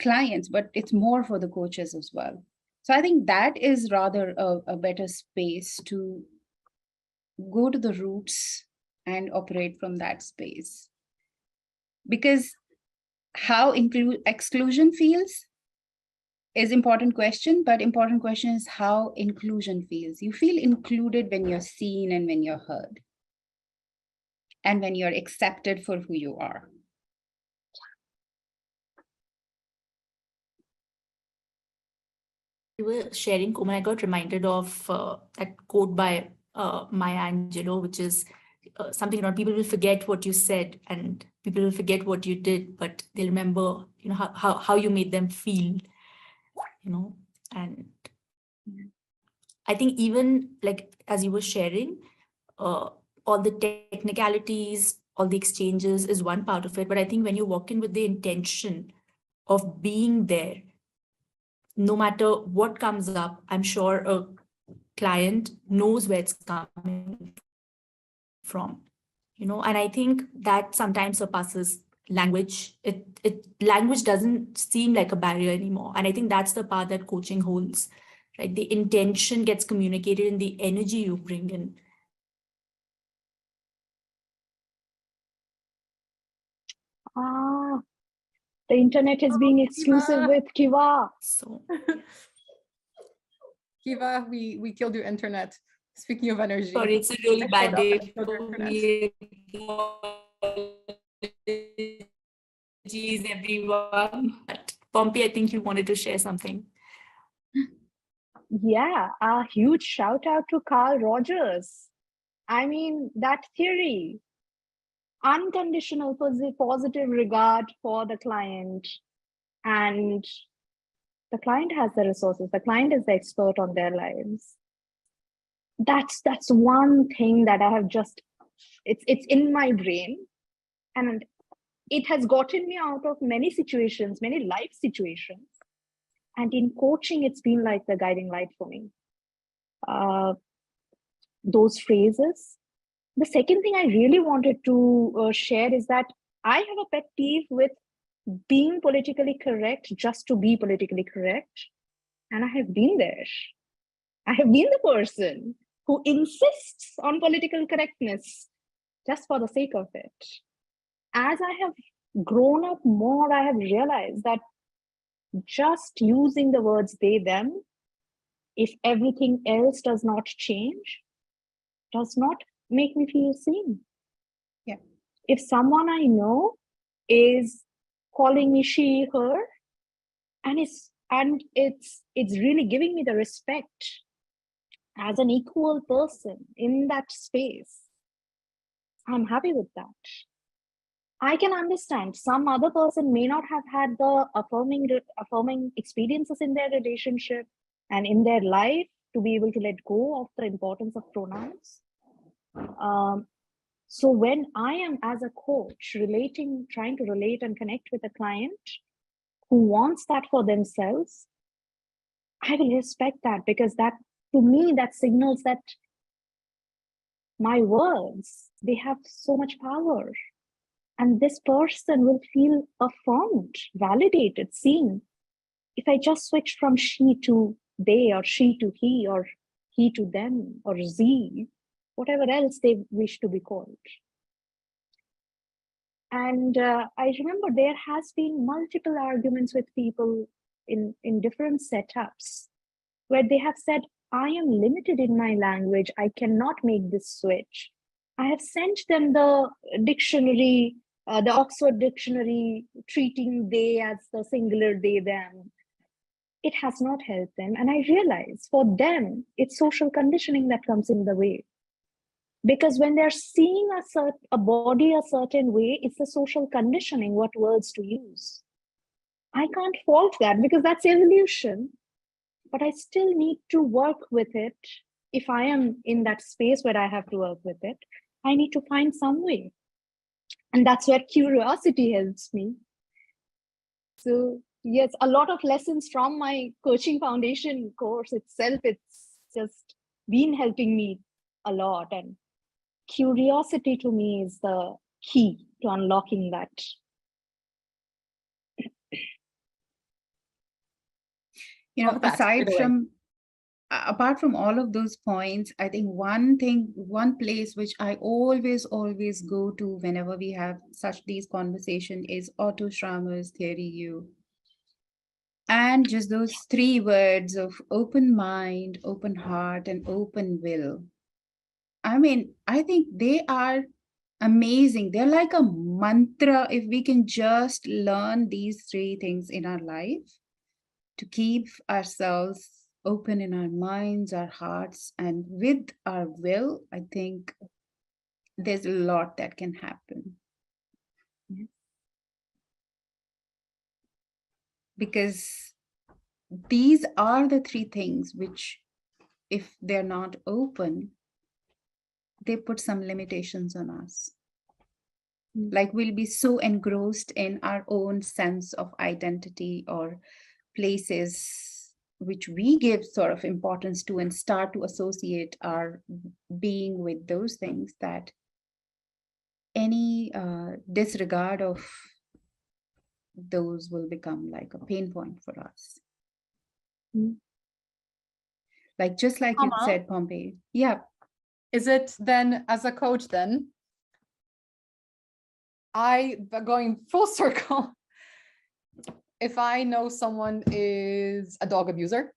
clients, but it's more for the coaches as well. So I think that is rather a better space to go to the roots and operate from that space. Because how exclusion feels is important question, but important question is how inclusion feels. You feel included when you're seen and when you're heard, and when you're accepted for who you are.
You were sharing, Komal, I got reminded of that quote by Maya Angelou, which is something, people will forget what you said and people will forget what you did, but they'll remember, how you made them feel, and I think even like, as you were sharing, all the technicalities, all the exchanges is one part of it. But I think when you walk in with the intention of being there, no matter what comes up, I'm sure a client knows where it's coming from, and I think that sometimes surpasses language. Language doesn't seem like a barrier anymore. And I think that's the part that coaching holds, right? The intention gets communicated in the energy you bring in.
The internet is being exclusive with Kiva.
So
Kiva, we killed your internet. Speaking of energy.
sorry, it's a really bad day
for
for me. Apologies, everyone. But Pompi, I think you wanted to share something.
Yeah, a huge shout out to Carl Rogers. I mean, that theory, unconditional positive regard for the client, and the client has the resources, the client is the expert on their lives. That's one thing that I have just, it's in my brain, and it has gotten me out of many situations, many life situations. And in coaching, it's been like the guiding light for me. Those phrases. The second thing I really wanted to share is that I have a pet peeve with being politically correct just to be politically correct. And I have been there. I have been the person who insists on political correctness just for the sake of it. As I have grown up more, I have realized that just using the words they, them, if everything else does not change, does not make me feel seen.
Yeah.
If someone I know is calling me she, her, and it's really giving me the respect as an equal person in that space, I'm happy with that. I can understand some other person may not have had the affirming experiences in their relationship and in their life to be able to let go of the importance of pronouns. So when I am, as a coach, trying to relate and connect with a client who wants that for themselves, I will respect that, because that, to me, that signals that my words, they have so much power. And this person will feel affirmed, validated, seen. If I just switch from she to they, or she to he, or he to them, or Z, whatever else they wish to be called. And I remember there has been multiple arguments with people in different setups where they have said, I am limited in my language. I cannot make this switch. I have sent them the dictionary, the Oxford Dictionary, treating they as the singular they, them. It has not helped them. And I realize for them, it's social conditioning that comes in the way. Because when they're seeing a body a certain way, it's the social conditioning, what words to use. I can't fault that, because that's evolution. But I still need to work with it. If I am in that space where I have to work with it, I need to find some way. And that's where curiosity helps me. So yes, a lot of lessons from my coaching foundation course itself, it's just been helping me a lot. And curiosity to me is the key to unlocking that.
You know,
Love that. By the way.
apart from all of those points, I think one place which I always go to whenever we have such these conversations is Otto Schrammer's Theory U. And just those 3 words of open mind, open heart, and open will. I mean, I think they are amazing. They're like a mantra. If we can just learn these 3 things in our life to keep ourselves open in our minds, our hearts, and with our will, I think there's a lot that can happen. Because these are the 3 things which, if they're not open, they put some limitations on us. Like we'll be so engrossed in our own sense of identity or places which we give sort of importance to and start to associate our being with those things that any disregard of those will become like a pain point for us. Like just like you said, Pompi. Yeah.
Is it then, as a coach then, going full circle, if I know someone is a dog abuser,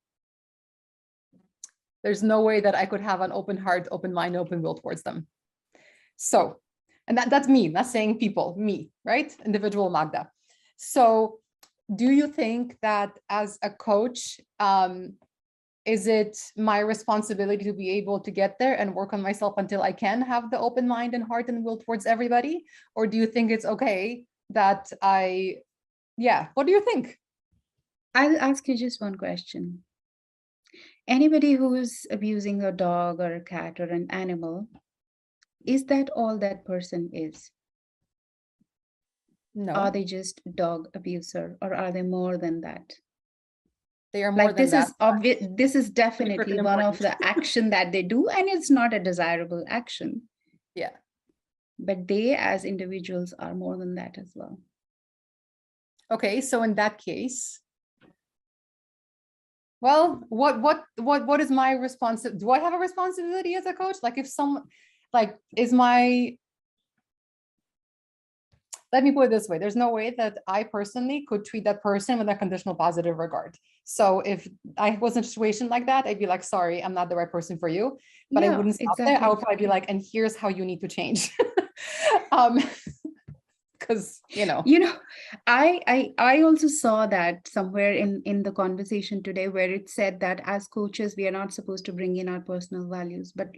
there's no way that I could have an open heart, open mind, open will towards them. So, and that's me, not saying people, me, right? Individual Magda. So do you think that as a coach, is it my responsibility to be able to get there and work on myself until I can have the open mind and heart and will towards everybody? Or do you think it's okay that what do you think?
I'll ask you just one question. Anybody who's abusing a dog or a cat or an animal, is that all that person is?
No.
Are they just dog abuser, or are they more than that?
They are more than that.
Is obvious. This is definitely one of the action that they do, and it's not a desirable action.
Yeah.
But they as individuals are more than that as well.
Okay, so in that case, well, what is my responsibility? Do I have a responsibility as a coach? Like if someone, like let me put it this way. There's no way that I personally could treat that person with a conditional positive regard. So if I was in a situation like that, I'd be like, sorry, I'm not the right person for you. But I wouldn't stop there. I would probably be like, and here's how you need to change. Because
I also saw that somewhere in the conversation today, where it said that as coaches we are not supposed to bring in our personal values, but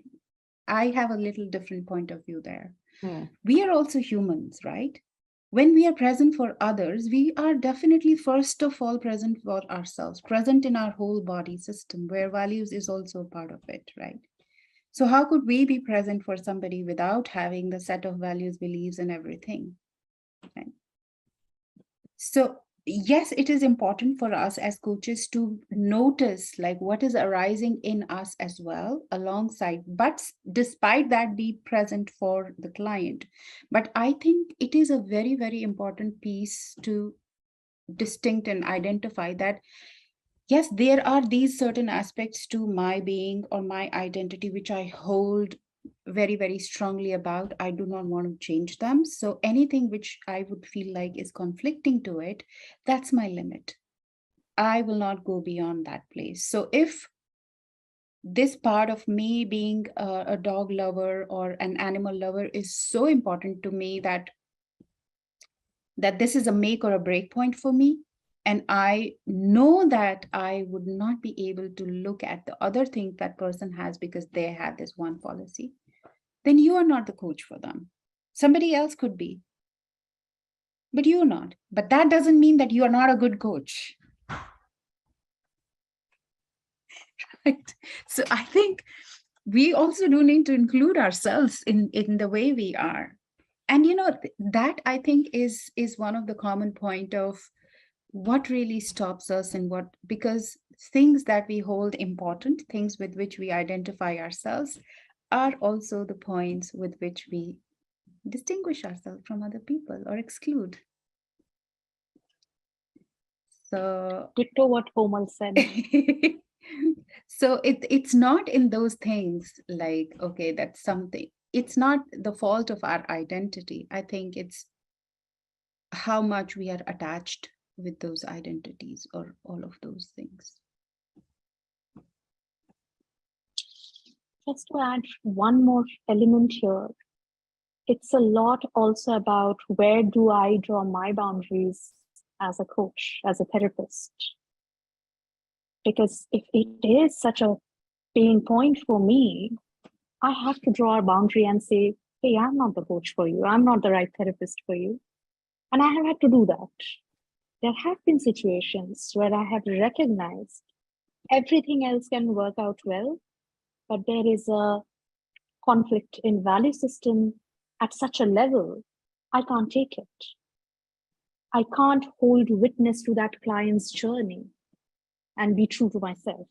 I have a little different point of view there. We are also humans, right? When we are present for others, we are definitely first of all present for ourselves, present in our whole body system, where values is also a part of it, right? So how could we be present for somebody without having the set of values, beliefs, and everything? Right? So yes, it is important for us as coaches to notice like what is arising in us as well alongside, but despite that, be present for the client. But I think it is a very, very important piece to distinct and identify that yes, there are these certain aspects to my being or my identity which I hold very, very strongly about. I do not want to change them. So anything which I would feel like is conflicting to it, that's my limit. I will not go beyond that place. So if this part of me being a dog lover or an animal lover is so important to me that this is a make or a break point for me, and I know that I would not be able to look at the other things that person has because they have this one policy, then you are not the coach for them. Somebody else could be, but you're not. But that doesn't mean that you are not a good coach. Right? So I think we also do need to include ourselves in the way we are. And that I think is one of the common point of what really stops us and because things that we hold important, things with which we identify ourselves, are also the points with which we distinguish ourselves from other people or exclude. So
Ditto what Komal said.
so it's not in those things like, okay, that's something. It's not the fault of our identity. I think it's how much we are attached with those identities or all of those things.
Just to add one more element here, it's a lot also about where do I draw my boundaries as a coach, as a therapist. Because if it is such a pain point for me, I have to draw a boundary and say, hey, I'm not the coach for you. I'm not the right therapist for you. And I have had to do that. There have been situations where I have recognized everything else can work out well, but there is a conflict in value system at such a level, I can't take it. I can't hold witness to that client's journey and be true to myself.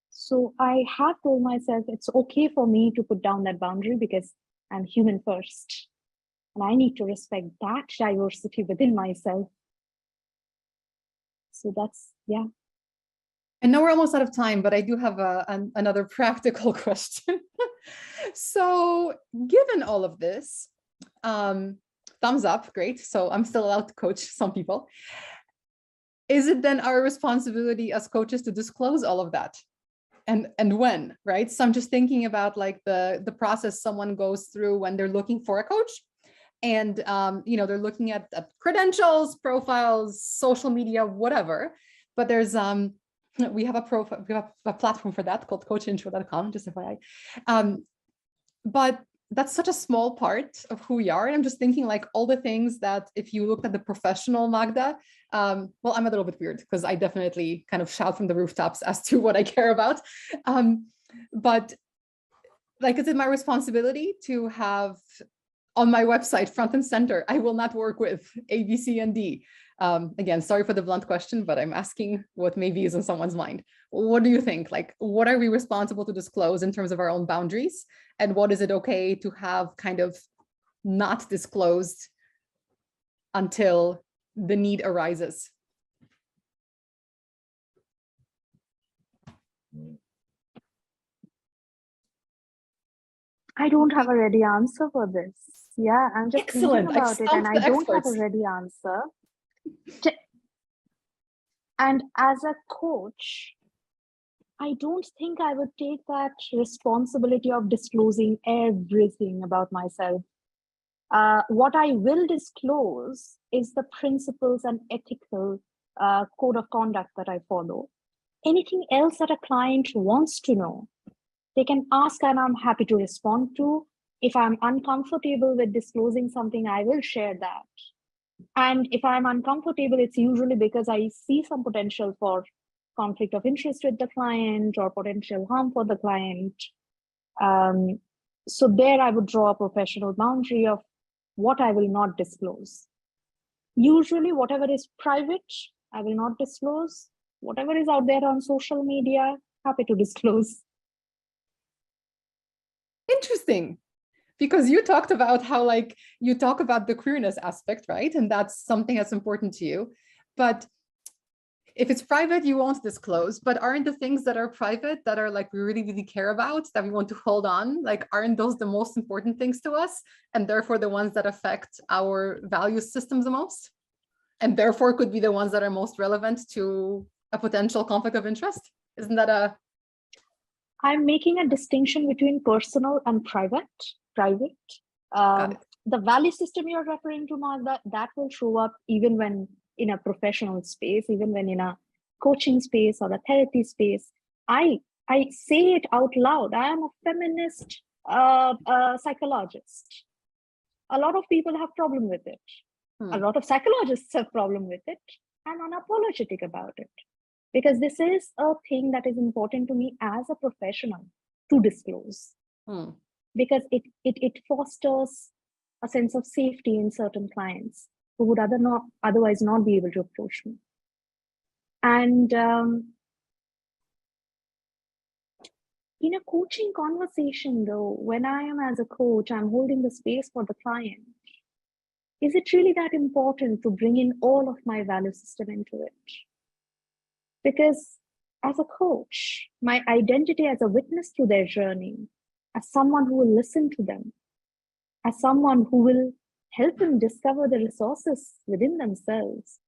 So I have told myself it's okay for me to put down that boundary because I'm human first. And I need to respect that diversity within myself. So that's, yeah.
I know we're almost out of time, but I do have another practical question. So given all of this, thumbs up, great. So I'm still allowed to coach some people. Is it then our responsibility as coaches to disclose all of that? And when, right? So I'm just thinking about like the process someone goes through when they're looking for a coach. And they're looking at credentials, profiles, social media, whatever. But there's we have a platform for that called coachintro.com, just FYI. But that's such a small part of who we are. And I'm just thinking like all the things that if you looked at the professional Magda, well, I'm a little bit weird because I definitely kind of shout from the rooftops as to what I care about. But like, is it my responsibility to have on my website, front and center, I will not work with A, B, C, and D? Again, sorry for the blunt question, but I'm asking what maybe is in someone's mind. What do you think? Like, what are we responsible to disclose in terms of our own boundaries? And what is it okay to have kind of not disclosed until the need arises?
I don't have a ready answer for this. Yeah, I'm just
Excellent.
thinking about it and I don't have a ready answer. And as a coach, I don't think I would take that responsibility of disclosing everything about myself. What I will disclose is the principles and ethical code of conduct that I follow. Anything else that a client wants to know, they can ask and I'm happy to respond to. If I'm uncomfortable with disclosing something, I will share that. And if I'm uncomfortable, it's usually because I see some potential for conflict of interest with the client or potential harm for the client. So there I would draw a professional boundary of what I will not disclose. Usually whatever is private, I will not disclose. Whatever is out there on social media, happy to disclose.
Interesting. Because you talked about how like you talk about the queerness aspect, right? And that's something that's important to you. But if it's private, you won't disclose, but aren't the things that are private that are like we really, really care about, that we want to hold on, like aren't those the most important things to us? And therefore the ones that affect our value systems the most? And therefore could be the ones that are most relevant to a potential conflict of interest? Isn't that a...
I'm making a distinction between personal and private. The value system you're referring to, Magda, that will show up even when in a professional space, even when in a coaching space or a therapy space. I say it out loud. I am a feminist psychologist. A lot of people have problem with it. A lot of psychologists have problem with it. I'm unapologetic about it. Because this is a thing that is important to me as a professional to disclose. Because it fosters a sense of safety in certain clients who would otherwise not be able to approach me. And In a coaching conversation, though, when I am as a coach, I'm holding the space for the client. Is it really that important to bring in all of my value system into it? Because as a coach, my identity as a witness to their journey, as someone who will listen to them, as someone who will help them discover the resources within themselves,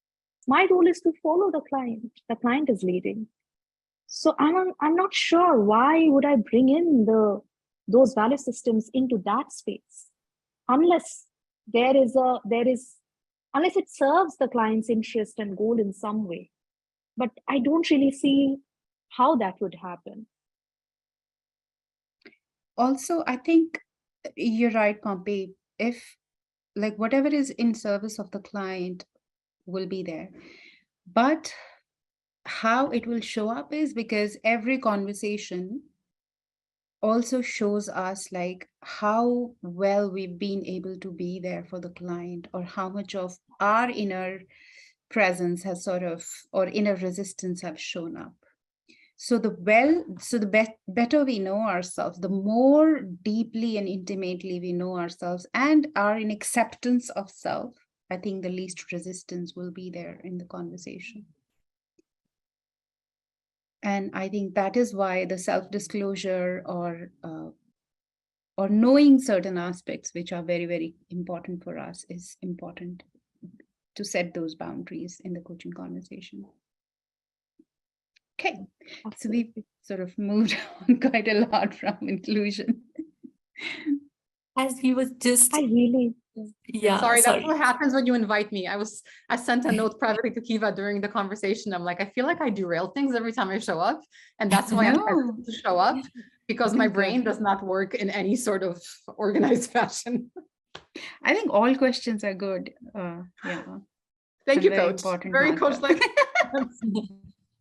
my role is to follow the client. The client is leading. So I'm not sure why would I bring in those value systems into that space, unless unless it serves the client's interest and goal in some way. But I don't really see how that would happen.
Also, I think you're right, Pompi. If like whatever is in service of the client will be there. But how it will show up is because every conversation also shows us like how well we've been able to be there for the client, or how much of our inner presence has sort of, or inner resistance have shown up. So better we know ourselves, the more deeply and intimately we know ourselves and are in acceptance of self, I think the least resistance will be there in the conversation. And I think that is why the self-disclosure or knowing certain aspects which are very, very important for us is important to set those boundaries in the coaching conversation. Okay, so we've sort of moved on quite a lot from inclusion.
As we was just,
Yeah, sorry, that's what happens when you invite me. I sent a note privately to Kiva during the conversation. I'm like, I feel like I derail things every time I show up. And that's why I'm hesitant to show up, because my brain does not work in any sort of organized fashion.
I think all questions are good. Yeah.
Thank you, Coach. Very coach-like.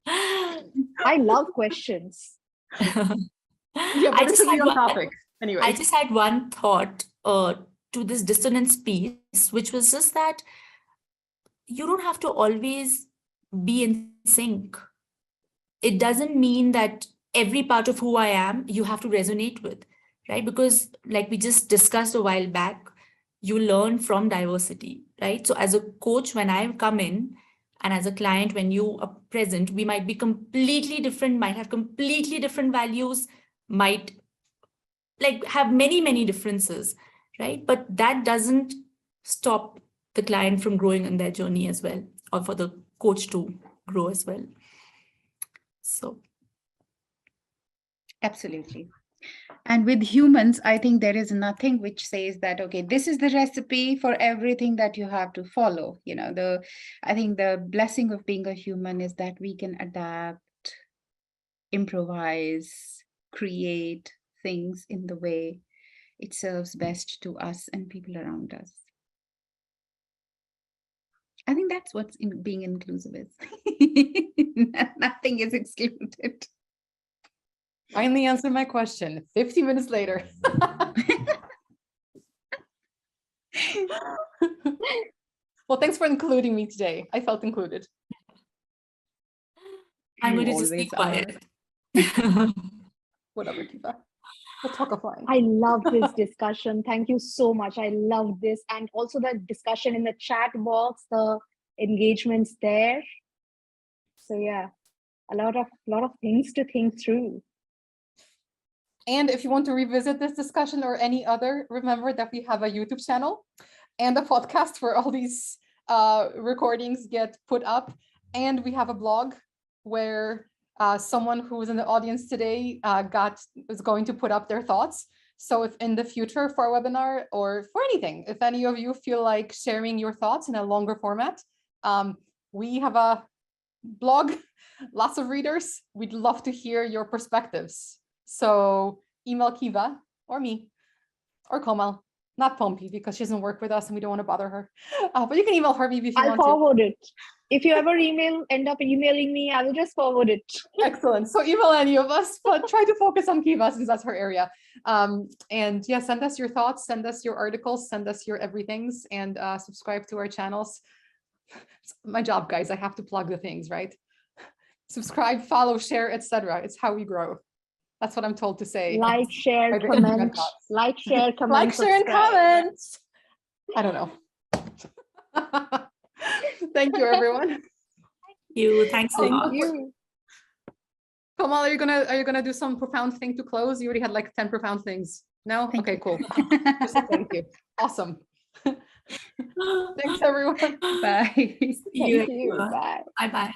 I love questions.
Yeah, but this is on topic. Anyway,
I just had one thought to this dissonance piece, which was just that you don't have to always be in sync. It doesn't mean that every part of who I am, you have to resonate with, right? Because like we just discussed a while back, you learn from diversity, right? So as a coach, when I come in, and as a client, when you are present, we might be completely different, might have completely different values, might like have many, many differences, right? But that doesn't stop the client from growing in their journey as well, or for the coach to grow as well. So.
Absolutely. And with humans, I think there is nothing which says that, okay, this is the recipe for everything that you have to follow. You know, I think the blessing of being a human is that we can adapt, improvise, create things in the way it serves best to us and people around us. I think that's what's being inclusive is. Nothing is excluded.
Finally answered my question 50 minutes later. Well, thanks for including me today. I felt included.
I'm going to just be quiet.
Whatever, Kiva. We'll talk offline.
I love this discussion. Thank you so much. I love this. And also the discussion in the chat box, the engagements there. So yeah, a lot of things to think through.
And if you want to revisit this discussion or any other, remember that we have a YouTube channel and a podcast where all these recordings get put up. And we have a blog where someone who was in the audience today is going to put up their thoughts. So if in the future for our webinar or for anything, if any of you feel like sharing your thoughts in a longer format, we have a blog, lots of readers. We'd love to hear your perspectives. So email Kiva or me or Komal, not Pompi, because she doesn't work with us and we don't want to bother her. But you can email her maybe if you want to.
I'll forward it. If you ever end up emailing me, I will just forward it.
Excellent. So email any of us, but try to focus on Kiva since that's her area. And yeah, send us your thoughts, send us your articles, send us your everythings, and subscribe to our channels. It's my job, guys. I have to plug the things, right? Subscribe, follow, share, etc. It's how we grow. That's what I'm told to say.
Like, share,
By the
comment.
internet gods.
Like, share, comment.
Like, share, and
subscribe.
comment. I don't know. Thank you, everyone.
You. Thanks a lot.
Thank you.
Kamal, are you gonna do some profound thing to close? You already had like 10 profound things. No?
Thank
Okay,
you.
cool. Just a thank you. Awesome. Thanks, everyone.
Bye.
See you.
Thank you. Bye.
Bye-bye.